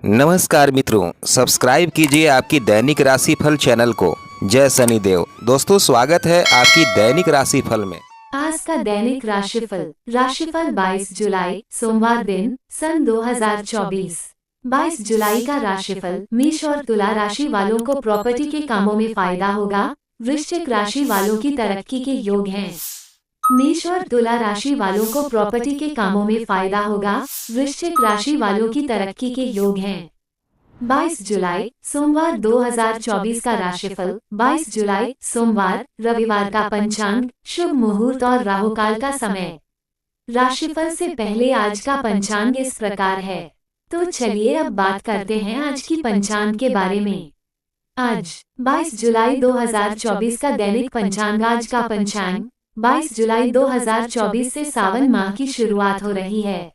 नमस्कार मित्रों, सब्सक्राइब कीजिए आपकी दैनिक राशिफल चैनल को। जय शनिदेव। दोस्तों, स्वागत है आपकी दैनिक राशिफल में। आज का दैनिक राशिफल 22 जुलाई सोमवार दिन सन 2024। 22 जुलाई का राशिफल मेष और तुला राशि वालों को प्रॉपर्टी के कामों में फायदा होगा। वृश्चिक राशि वालों की तरक्की के योग हैं। मेष और तुला राशि वालों को प्रॉपर्टी के कामों में फायदा होगा। वृश्चिक राशि वालों की तरक्की के योग हैं। 22 जुलाई सोमवार 2024 का राशिफल। 22 जुलाई सोमवार रविवार का पंचांग, शुभ मुहूर्त और राहुकाल का समय। राशिफल से पहले आज का पंचांग इस प्रकार है। तो चलिए अब बात करते हैं आज की पंचांग के बारे में। आज 22 जुलाई 2024 का दैनिक पंचांग। आज का पंचांग 22 जुलाई 2024 से सावन माह की शुरुआत हो रही है।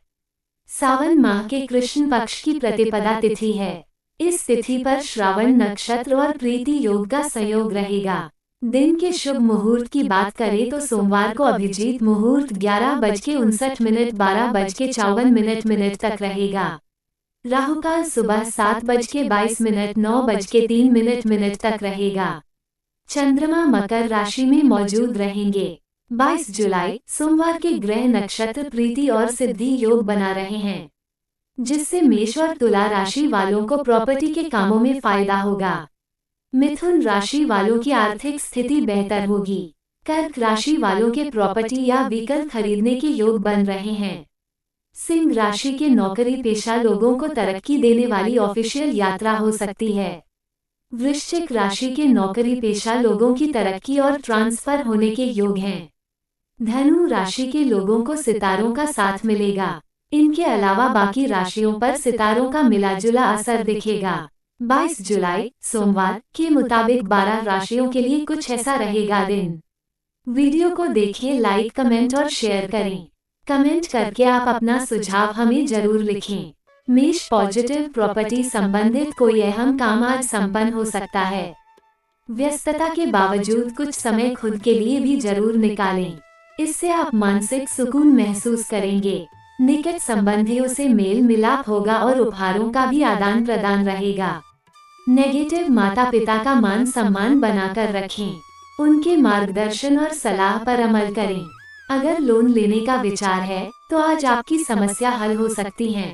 सावन माह के कृष्ण पक्ष की प्रतिपदा तिथि है। इस तिथि पर श्रावण नक्षत्र और प्रीति योग का संयोग रहेगा। दिन के शुभ मुहूर्त की बात करें तो सोमवार को अभिजीत मुहूर्त 11:59 12:54 तक रहेगा। राहुकाल सुबह 7:22 9:03 तक रहेगा। चंद्रमा मकर राशि में मौजूद रहेंगे। 22 जुलाई सोमवार के ग्रह नक्षत्र प्रीति और सिद्धि योग बना रहे हैं, जिससे मेष और तुला राशि वालों को प्रॉपर्टी के कामों में फायदा होगा। मिथुन राशि वालों की आर्थिक स्थिति बेहतर होगी। कर्क राशि वालों के प्रॉपर्टी या व्हीकल खरीदने के योग बन रहे हैं। सिंह राशि के नौकरी पेशा लोगों को तरक्की देने वाली ऑफिशियल यात्रा हो सकती है। वृश्चिक राशि के नौकरी पेशा लोगों की तरक्की और ट्रांसफर होने के योग हैं। धनु राशि के लोगों को सितारों का साथ मिलेगा। इनके अलावा बाकी राशियों पर सितारों का मिलाजुला असर दिखेगा। 22 जुलाई सोमवार के मुताबिक 12 राशियों के लिए कुछ ऐसा रहेगा दिन। वीडियो को देखें, लाइक, कमेंट और शेयर करें। कमेंट करके आप अपना सुझाव हमें जरूर लिखें। मेष पॉजिटिव प्रॉपर्टी संबंधित कोई अहम काम आज संपन्न हो सकता है। व्यस्तता के बावजूद कुछ समय खुद के लिए भी जरूर निकालें। इससे आप मानसिक सुकून महसूस करेंगे। निकट संबंधियों से मेल मिलाप होगा और उपहारों का भी आदान प्रदान रहेगा। नेगेटिव माता पिता का मान सम्मान बनाकर रखें। उनके मार्गदर्शन और सलाह पर अमल करें। अगर लोन लेने का विचार है तो आज आपकी समस्या हल हो सकती है।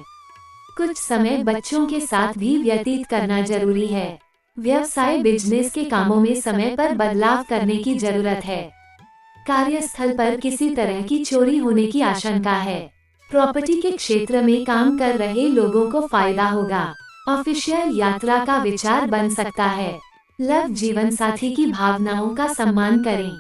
कुछ समय बच्चों के साथ भी व्यतीत करना जरूरी है। व्यवसाय बिजनेस के कामों में समय पर बदलाव करने की जरूरत है। कार्यस्थल पर किसी तरह की चोरी होने की आशंका है। प्रॉपर्टी के क्षेत्र में काम कर रहे लोगों को फायदा होगा। ऑफिशियल यात्रा का विचार बन सकता है। लव जीवन साथी की भावनाओं का सम्मान करें।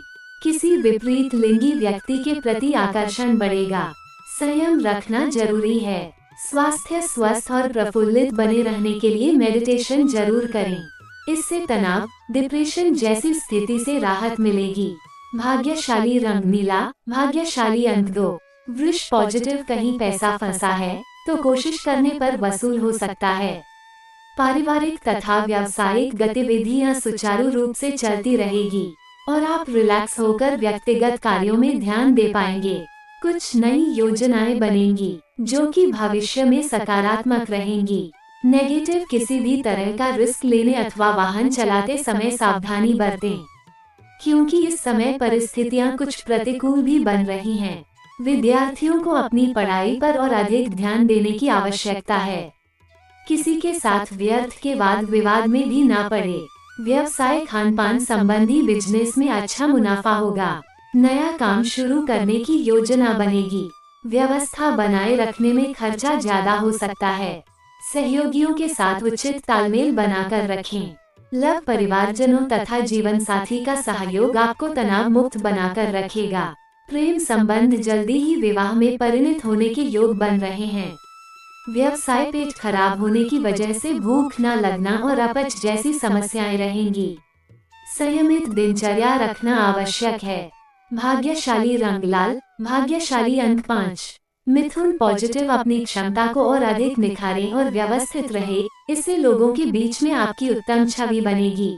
किसी विपरीत लिंगी व्यक्ति के प्रति आकर्षण बढ़ेगा। संयम रखना जरूरी है। स्वास्थ्य स्वस्थ और प्रफुल्लित बने रहने के लिए मेडिटेशन जरूर करें। इससे तनाव, डिप्रेशन जैसी स्थिति से राहत मिलेगी। भाग्यशाली रंग नीला, भाग्यशाली अंक 2। वृष पॉजिटिव कहीं पैसा फंसा है तो कोशिश करने पर वसूल हो सकता है। पारिवारिक तथा व्यावसायिक गतिविधियां सुचारू रूप से चलती रहेगी और आप रिलैक्स होकर व्यक्तिगत कार्यों में ध्यान दे पाएंगे। कुछ नई योजनाएं बनेंगी जो कि भविष्य में सकारात्मक रहेंगी। नेगेटिव किसी भी तरह का रिस्क लेने अथवा वाहन चलाते समय सावधानी बरतें, क्योंकि इस समय परिस्थितियां कुछ प्रतिकूल भी बन रही हैं। विद्यार्थियों को अपनी पढ़ाई पर और अधिक ध्यान देने की आवश्यकता है। किसी के साथ व्यर्थ के वाद विवाद में भी ना पड़े। व्यवसाय खानपान संबंधी बिजनेस में अच्छा मुनाफा होगा। नया काम शुरू करने की योजना बनेगी। व्यवस्था बनाए रखने में खर्चा ज्यादा हो सकता है। सहयोगियों के साथ उचित तालमेल बनाकर रखें। लव परिवारजनों तथा जीवन साथी का सहयोग आपको तनाव मुक्त बनाकर रखेगा। प्रेम संबंध जल्दी ही विवाह में परिणत होने के योग बन रहे हैं। व्यवसाय पेट खराब होने की वजह से भूख न लगना और अपच जैसी समस्याएं रहेंगी। संयमित दिनचर्या रखना आवश्यक है। भाग्यशाली रंग लाल, भाग्यशाली अंक 5। मिथुन पॉजिटिव अपनी क्षमता को और अधिक निखारें और व्यवस्थित रहे। इससे लोगों के बीच में आपकी उत्तम छवि बनेगी।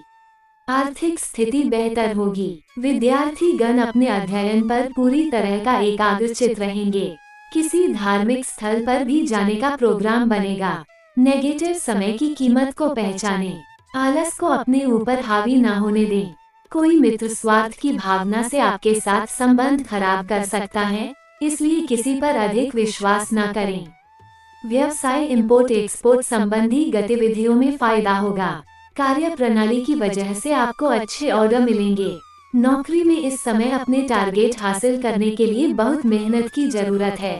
आर्थिक स्थिति बेहतर होगी। विद्यार्थी गण अपने अध्ययन पर पूरी तरह का एकाग्रचित रहेंगे। किसी धार्मिक स्थल पर भी जाने का प्रोग्राम बनेगा। नेगेटिव समय की कीमत को पहचानें। आलस को अपने ऊपर हावी न होने दें। कोई मित्र स्वार्थ की भावना से आपके साथ संबंध खराब कर सकता है, इसलिए किसी पर अधिक विश्वास न करें। व्यवसाय इंपोर्ट एक्सपोर्ट संबंधी गतिविधियों में फायदा होगा। कार्य प्रणाली की वजह से आपको अच्छे ऑर्डर मिलेंगे। नौकरी में इस समय अपने टारगेट हासिल करने के लिए बहुत मेहनत की जरूरत है।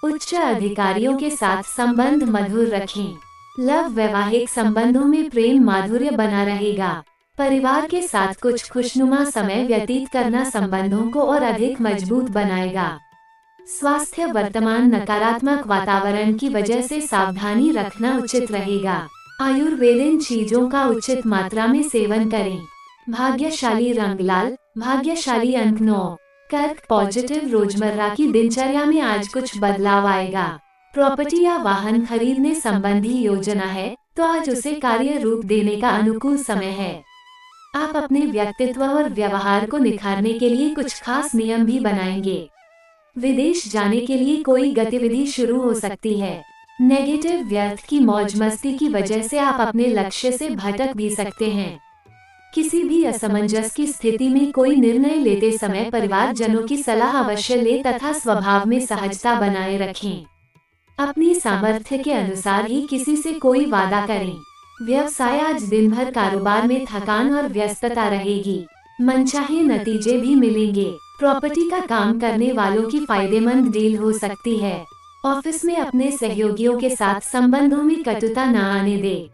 उच्च अधिकारियों के साथ संबंध मधुर रखें। लव वैवाहिक संबंधों में प्रेम माधुर्य बना रहेगा। परिवार के साथ कुछ खुशनुमा समय व्यतीत करना संबंधों को और अधिक मजबूत बनाएगा। स्वास्थ्य वर्तमान नकारात्मक वातावरण की वजह से सावधानी रखना उचित रहेगा। आयुर्वेदिक चीजों का उचित मात्रा में सेवन करें। भाग्यशाली रंग लाल, भाग्यशाली अंक 9। कर्क पॉजिटिव रोजमर्रा की दिनचर्या में आज कुछ बदलाव आएगा। प्रॉपर्टी या वाहन खरीदने संबंधी योजना है तो आज उसे कार्य रूप देने का अनुकूल समय है। आप अपने व्यक्तित्व और व्यवहार को निखारने के लिए कुछ खास नियम भी बनाएंगे। विदेश जाने के लिए कोई गतिविधि शुरू हो सकती है। नेगेटिव व्यर्थ की मौज मस्ती की वजह से आप अपने लक्ष्य से भटक भी सकते हैं। किसी भी असमंजस की स्थिति में कोई निर्णय लेते समय परिवारजनों की सलाह अवश्य लें तथा स्वभाव में सहजता बनाए रखें। अपनी सामर्थ्य के अनुसार ही किसी से कोई वादा करें। व्यवसाय आज दिन भर कारोबार में थकान और व्यस्तता रहेगी। मनचाहे नतीजे भी मिलेंगे। प्रॉपर्टी का काम करने वालों की फायदेमंद डील हो सकती है। ऑफिस में अपने सहयोगियों के साथ संबंधों में कटुता न आने दे।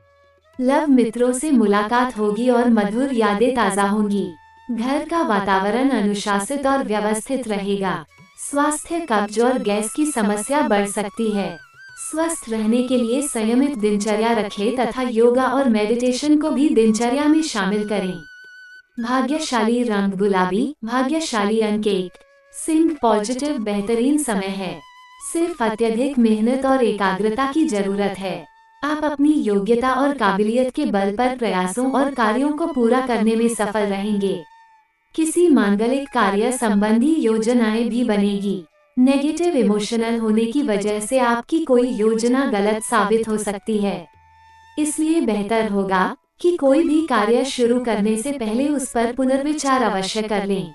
लव मित्रों से मुलाकात होगी और मधुर यादें ताज़ा होंगी। घर का वातावरण अनुशासित और व्यवस्थित रहेगा। स्वास्थ्य कब्ज और गैस की समस्या बढ़ सकती है। स्वस्थ रहने के लिए संयमित दिनचर्या रखें तथा योगा और मेडिटेशन को भी दिनचर्या में शामिल करें। भाग्यशाली रंग गुलाबी, भाग्यशाली अंक 1। सिंह पॉजिटिव बेहतरीन समय है। सिर्फ अत्यधिक मेहनत और एकाग्रता की जरूरत है। आप अपनी योग्यता और काबिलियत के बल पर प्रयासों और कार्यों को पूरा करने में सफल रहेंगे। किसी मांगलिक कार्य संबंधी योजनाएं भी बनेगी। नेगेटिव इमोशनल होने की वजह से आपकी कोई योजना गलत साबित हो सकती है, इसलिए बेहतर होगा कि कोई भी कार्य शुरू करने से पहले उस पर पुनर्विचार अवश्य कर लें।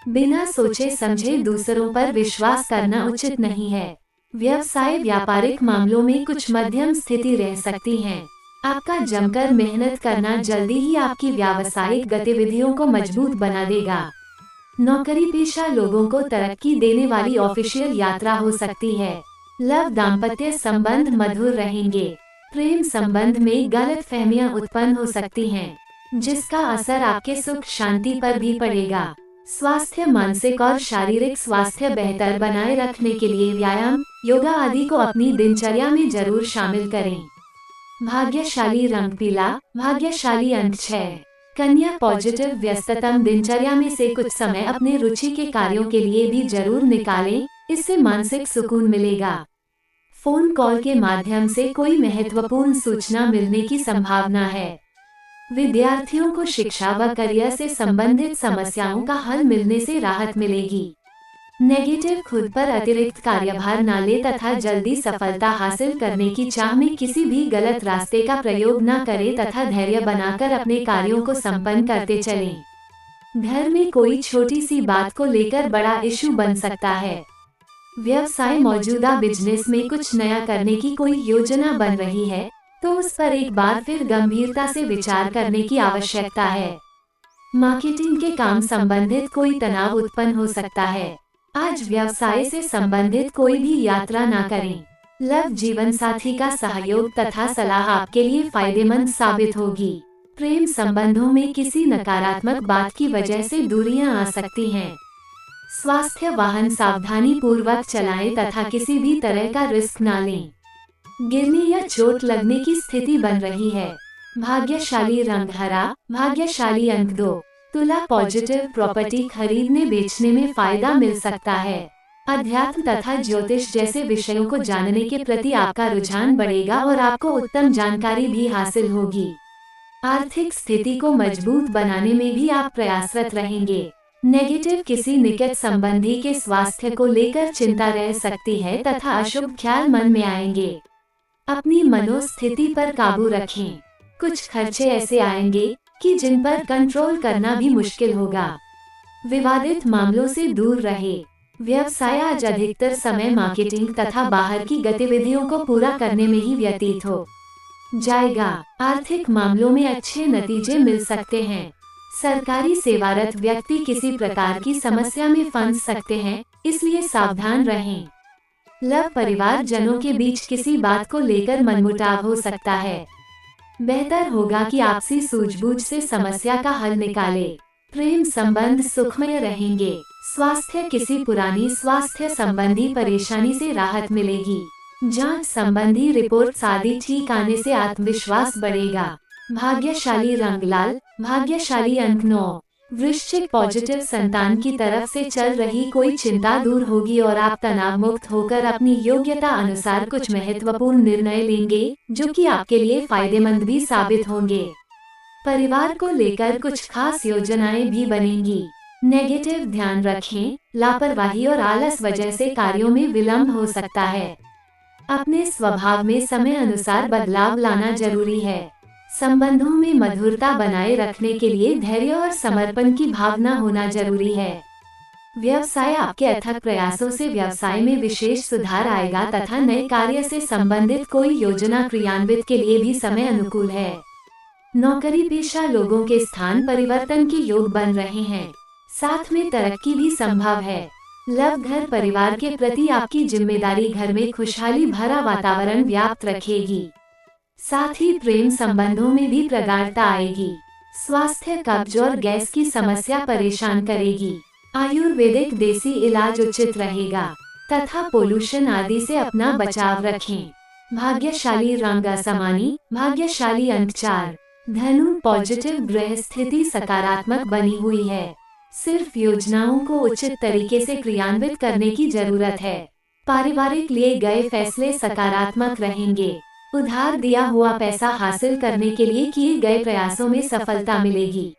बिना सोचे समझे दूसरों पर विश्वास करना उचित नहीं है। व्यवसाय व्यापारिक मामलों में कुछ मध्यम स्थिति रह सकती है। आपका जमकर मेहनत करना जल्दी ही आपकी व्यावसायिक गतिविधियों को मजबूत बना देगा। नौकरी पेशा लोगों को तरक्की देने वाली ऑफिशियल यात्रा हो सकती है। लव दाम्पत्य संबंध मधुर रहेंगे। प्रेम संबंध में गलत फहमियाँ उत्पन्न हो सकती हैं, जिसका असर आपके सुख शांति पर भी पड़ेगा। स्वास्थ्य मानसिक और शारीरिक स्वास्थ्य बेहतर बनाए रखने के लिए व्यायाम, योगा आदि को अपनी दिनचर्या में जरूर शामिल करें। भाग्यशाली रंग पीला, भाग्यशाली अंक 6। कन्या पॉजिटिव व्यस्ततम दिनचर्या में से कुछ समय अपने रुचि के कार्यों के लिए भी जरूर निकालें, इससे मानसिक सुकून मिलेगा। फोन कॉल के माध्यम से कोई महत्वपूर्ण सूचना मिलने की संभावना है। विद्यार्थियों को शिक्षा व करियर से संबंधित समस्याओं का हल मिलने से राहत मिलेगी। नेगेटिव खुद पर अतिरिक्त कार्यभार न ले तथा जल्दी सफलता हासिल करने की चाह में किसी भी गलत रास्ते का प्रयोग न करें तथा धैर्य बनाकर अपने कार्यों को संपन्न करते चलें। घर में कोई छोटी सी बात को लेकर बड़ा इशू बन सकता है। व्यवसाय मौजूदा बिजनेस में कुछ नया करने की कोई योजना बन रही है तो उस पर एक बार फिर गंभीरता से विचार करने की आवश्यकता है। मार्केटिंग के काम संबंधित कोई तनाव उत्पन्न हो सकता है। आज व्यवसाय से संबंधित कोई भी यात्रा ना करें। लव जीवन साथी का सहयोग तथा सलाह आपके लिए फायदेमंद साबित होगी। प्रेम संबंधों में किसी नकारात्मक बात की वजह से दूरियां आ सकती हैं। स्वास्थ्य वाहन सावधानी पूर्वक चलाएं तथा किसी भी तरह का रिस्क ना लें। गिरने या चोट लगने की स्थिति बन रही है। भाग्यशाली रंग हरा, भाग्यशाली अंक 2। तुला पॉजिटिव प्रॉपर्टी खरीदने बेचने में फायदा मिल सकता है। अध्यात्म तथा ज्योतिष जैसे विषयों को जानने के प्रति आपका रुझान बढ़ेगा और आपको उत्तम जानकारी भी हासिल होगी। आर्थिक स्थिति को मजबूत बनाने में भी आप प्रयासरत रहेंगे। नेगेटिव किसी निकट संबंधी के स्वास्थ्य को लेकर चिंता रह सकती है तथा अशुभ ख्याल मन में आएंगे। अपनी मनोस्थिति पर काबू रखें। कुछ खर्चे ऐसे आएंगे कि जिन पर कंट्रोल करना भी मुश्किल होगा। विवादित मामलों से दूर रहे। व्यवसाय आज अधिकतर समय मार्केटिंग तथा बाहर की गतिविधियों को पूरा करने में ही व्यतीत हो जाएगा। आर्थिक मामलों में अच्छे नतीजे मिल सकते हैं। सरकारी सेवारत व्यक्ति किसी प्रकार की समस्या में फंस सकते हैं, इसलिए सावधान रहें। लव परिवारजनों के बीच किसी बात को लेकर मनमुटाव हो सकता है। बेहतर होगा कि आपसी सूझबूझ से समस्या का हल निकालें। प्रेम संबंध सुखमय रहेंगे। स्वास्थ्य किसी पुरानी स्वास्थ्य संबंधी परेशानी से राहत मिलेगी। जांच संबंधी रिपोर्ट आदि ठीक आने से आत्मविश्वास बढ़ेगा। भाग्यशाली रंग लाल, भाग्यशाली अंक 9। वृश्चिक पॉजिटिव संतान की तरफ से चल रही कोई चिंता दूर होगी और आप तनाव मुक्त होकर अपनी योग्यता अनुसार कुछ महत्वपूर्ण निर्णय लेंगे, जो कि आपके लिए फायदेमंद भी साबित होंगे। परिवार को लेकर कुछ खास योजनाएं भी बनेंगी। नेगेटिव ध्यान रखें, लापरवाही और आलस वजह से कार्यों में विलंब हो सकता है। अपने स्वभाव में समय अनुसार बदलाव लाना जरूरी है। संबंधों में मधुरता बनाए रखने के लिए धैर्य और समर्पण की भावना होना जरूरी है। व्यवसाय आपके अथक प्रयासों से व्यवसाय में विशेष सुधार आएगा तथा नए कार्य से संबंधित कोई योजना क्रियान्वित के लिए भी समय अनुकूल है। नौकरी पेशा लोगों के स्थान परिवर्तन के योग बन रहे हैं, साथ में तरक्की भी संभव है। लव घर परिवार के प्रति आपकी जिम्मेदारी घर में खुशहाली भरा वातावरण व्याप्त रखेगी। साथ ही प्रेम संबंधों में भी प्रगाढ़ता आएगी। स्वास्थ्य कब्ज और गैस की समस्या परेशान करेगी। आयुर्वेदिक देसी इलाज उचित रहेगा तथा पोल्यूशन आदि से अपना बचाव रखें। भाग्यशाली रंग असमानी, भाग्यशाली अंक 4। धनु पॉजिटिव ग्रह स्थिति सकारात्मक बनी हुई है। सिर्फ योजनाओं को उचित तरीके से क्रियान्वित करने की जरूरत है। पारिवारिक लिए गए फैसले सकारात्मक रहेंगे। उधार दिया हुआ पैसा हासिल करने के लिए किए गए प्रयासों में सफलता मिलेगी।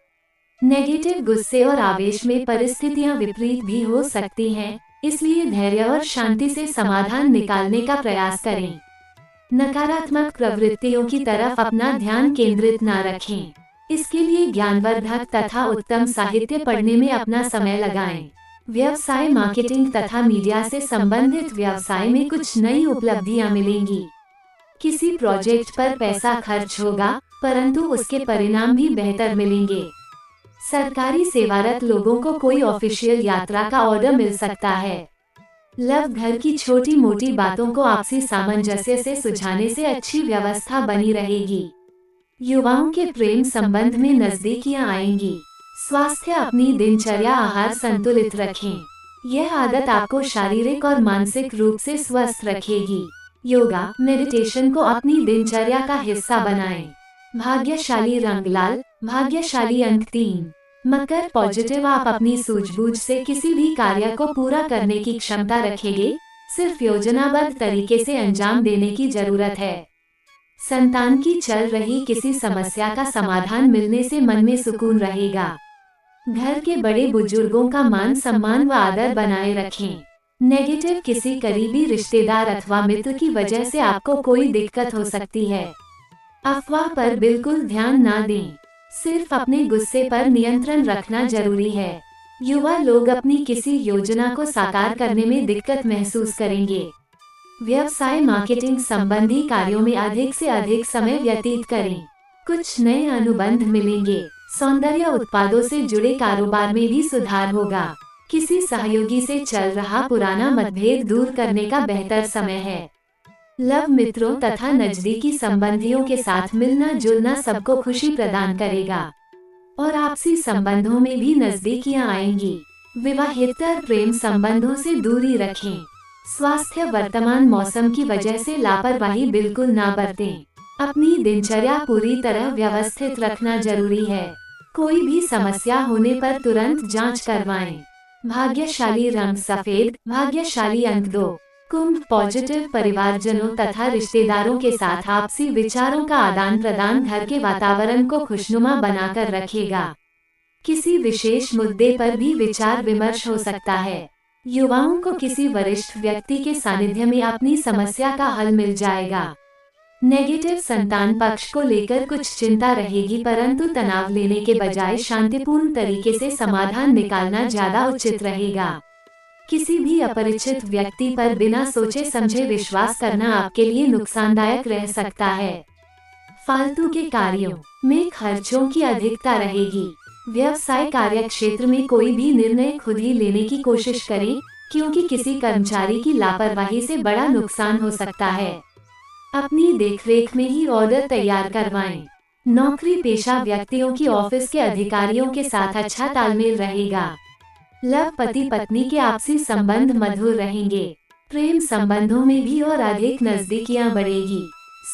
नेगेटिव गुस्से और आवेश में परिस्थितियां विपरीत भी हो सकती हैं, इसलिए धैर्य और शांति से समाधान निकालने का प्रयास करें। नकारात्मक प्रवृत्तियों की तरफ अपना ध्यान केंद्रित न रखें। इसके लिए ज्ञानवर्धक तथा उत्तम साहित्य पढ़ने में अपना समय लगाएं। व्यवसाय मार्केटिंग तथा मीडिया से संबंधित व्यवसाय में कुछ नई उपलब्धियां मिलेंगी। किसी प्रोजेक्ट पर पैसा खर्च होगा, परंतु उसके परिणाम भी बेहतर मिलेंगे। सरकारी सेवारत लोगों को कोई ऑफिशियल यात्रा का ऑर्डर मिल सकता है। लव घर की छोटी मोटी बातों को आपसी सामंजस्य से सुलझाने से अच्छी व्यवस्था बनी रहेगी। युवाओं के प्रेम संबंध में नजदीकियां आएंगी। स्वास्थ्य अपनी दिनचर्या आहार संतुलित रखें। यह आदत आपको शारीरिक और मानसिक रूप से स्वस्थ रखेगी। योगा मेडिटेशन को अपनी दिनचर्या का हिस्सा बनाएं। भाग्यशाली रंग लाल, भाग्यशाली अंक 3। मकर पॉजिटिव आप अपनी सूझबूझ से किसी भी कार्य को पूरा करने की क्षमता रखेंगे। सिर्फ योजनाबद्ध तरीके से अंजाम देने की जरूरत है। संतान की चल रही किसी समस्या का समाधान मिलने से मन में सुकून रहेगा। घर के बड़े बुजुर्गों का मान सम्मान व आदर बनाए रखें। नेगेटिव किसी करीबी रिश्तेदार अथवा मित्र की वजह से आपको कोई दिक्कत हो सकती है। अफवाह पर बिल्कुल ध्यान ना दें। सिर्फ अपने गुस्से पर नियंत्रण रखना जरूरी है। युवा लोग अपनी किसी योजना को साकार करने में दिक्कत महसूस करेंगे। व्यवसाय मार्केटिंग संबंधी कार्यों में अधिक से अधिक समय व्यतीत करें। कुछ नए अनुबंध मिलेंगे। सौंदर्य उत्पादों से जुड़े कारोबार में भी सुधार होगा। किसी सहयोगी से चल रहा पुराना मतभेद दूर करने का बेहतर समय है। लव मित्रों तथा नजदीकी संबंधियों के साथ मिलना जुलना सबको खुशी प्रदान करेगा और आपसी संबंधों में भी नजदीकियां आएंगी। विवाहेतर प्रेम संबंधों से दूरी रखें। स्वास्थ्य वर्तमान मौसम की वजह से लापरवाही बिल्कुल ना बरतें। अपनी दिनचर्या पूरी तरह व्यवस्थित रखना जरूरी है। कोई भी समस्या होने पर तुरंत जांच करवाएं। भाग्यशाली रंग सफेद, भाग्यशाली अंक 2। कुंभ पॉजिटिव परिवारजनों तथा रिश्तेदारों के साथ आपसी विचारों का आदान प्रदान घर के वातावरण को खुशनुमा बनाकर रखेगा। किसी विशेष मुद्दे पर भी विचार विमर्श हो सकता है। युवाओं को किसी वरिष्ठ व्यक्ति के सानिध्य में अपनी समस्या का हल मिल जाएगा। नेगेटिव संतान पक्ष को लेकर कुछ चिंता रहेगी, परंतु तनाव लेने के बजाय शांतिपूर्ण तरीके से समाधान निकालना ज्यादा उचित रहेगा। किसी भी अपरिचित व्यक्ति पर बिना सोचे समझे विश्वास करना आपके लिए नुकसानदायक रह सकता है। फालतू के कार्यों में खर्चों की अधिकता रहेगी। व्यवसाय कार्य क्षेत्र में कोई भी निर्णय खुद ही लेने की कोशिश करें, क्योंकि किसी कर्मचारी की लापरवाही से बड़ा नुकसान हो सकता है। अपनी देखरेख में ही ऑर्डर तैयार करवाएं। नौकरी पेशा व्यक्तियों की ऑफिस के अधिकारियों के साथ अच्छा तालमेल रहेगा। लव पति पत्नी के आपसी संबंध मधुर रहेंगे। प्रेम संबंधों में भी और अधिक नजदीकियां बढ़ेगी।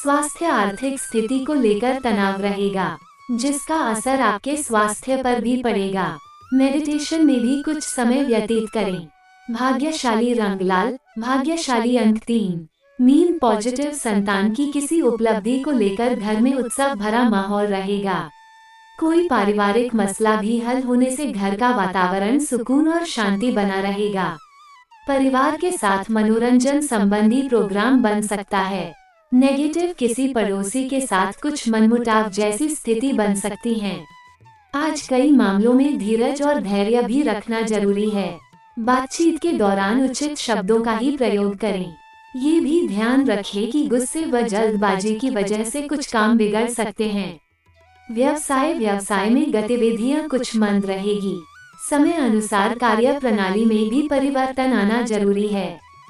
स्वास्थ्य आर्थिक स्थिति को लेकर तनाव रहेगा, जिसका असर आपके स्वास्थ्य पर भी पड़ेगा। मेडिटेशन में भी कुछ समय व्यतीत करें। भाग्यशाली रंग लाल, भाग्यशाली अंक 3। मीन पॉजिटिव संतान की किसी उपलब्धि को लेकर घर में उत्सव भरा माहौल रहेगा। कोई पारिवारिक मसला भी हल होने से घर का वातावरण सुकून और शांति बना रहेगा। परिवार के साथ मनोरंजन संबंधी प्रोग्राम बन सकता है। नेगेटिव किसी पड़ोसी के साथ कुछ मनमुटाव जैसी स्थिति बन सकती है। आज कई मामलों में धीरज और धैर्य भी रखना जरूरी है। बातचीत के दौरान उचित शब्दों का ही प्रयोग करें। ये भी ध्यान रखें कि गुस्से व जल्दबाजी की वजह से कुछ काम बिगड़ सकते हैं। व्यवसाय में गतिविधियां कुछ मंद रहेगी। समय अनुसार कार्य प्रणाली में भी परिवर्तन आना जरूरी है।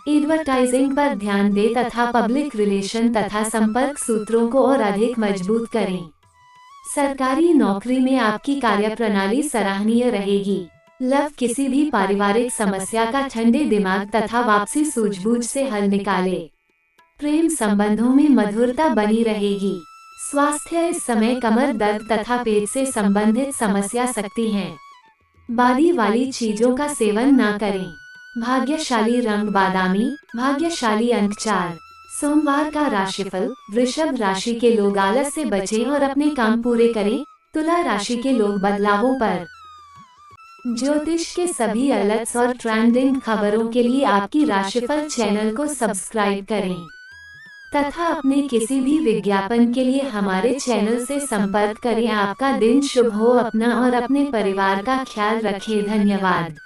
एडवर्टाइजिंग पर ध्यान दें तथा पब्लिक रिलेशन तथा संपर्क सूत्रों को और अधिक मजबूत करें। सरकारी नौकरी में आपकी कार्य प्रणाली सराहनीय रहेगी। लव किसी भी पारिवारिक समस्या का ठंडे दिमाग तथा वापसी सूझबूझ से हल निकाले। प्रेम संबंधों में मधुरता बनी रहेगी। स्वास्थ्य इस समय कमर दर्द तथा पेट से संबंधित समस्या सकती है। बादी वाली चीजों का सेवन ना करें। भाग्यशाली रंग बादामी, भाग्यशाली अंक 4। सोमवार का राशिफल। वृषभ राशि के लोग आलस से बचें और अपने काम पूरे करें। तुला राशि के लोग बदलावों पर। ज्योतिष के सभी अलर्ट्स और ट्रेंडिंग खबरों के लिए आपकी राशिफल चैनल को सब्सक्राइब करें तथा अपने किसी भी विज्ञापन के लिए हमारे चैनल से संपर्क करें। आपका दिन शुभ हो। अपना और अपने परिवार का ख्याल रखें। धन्यवाद।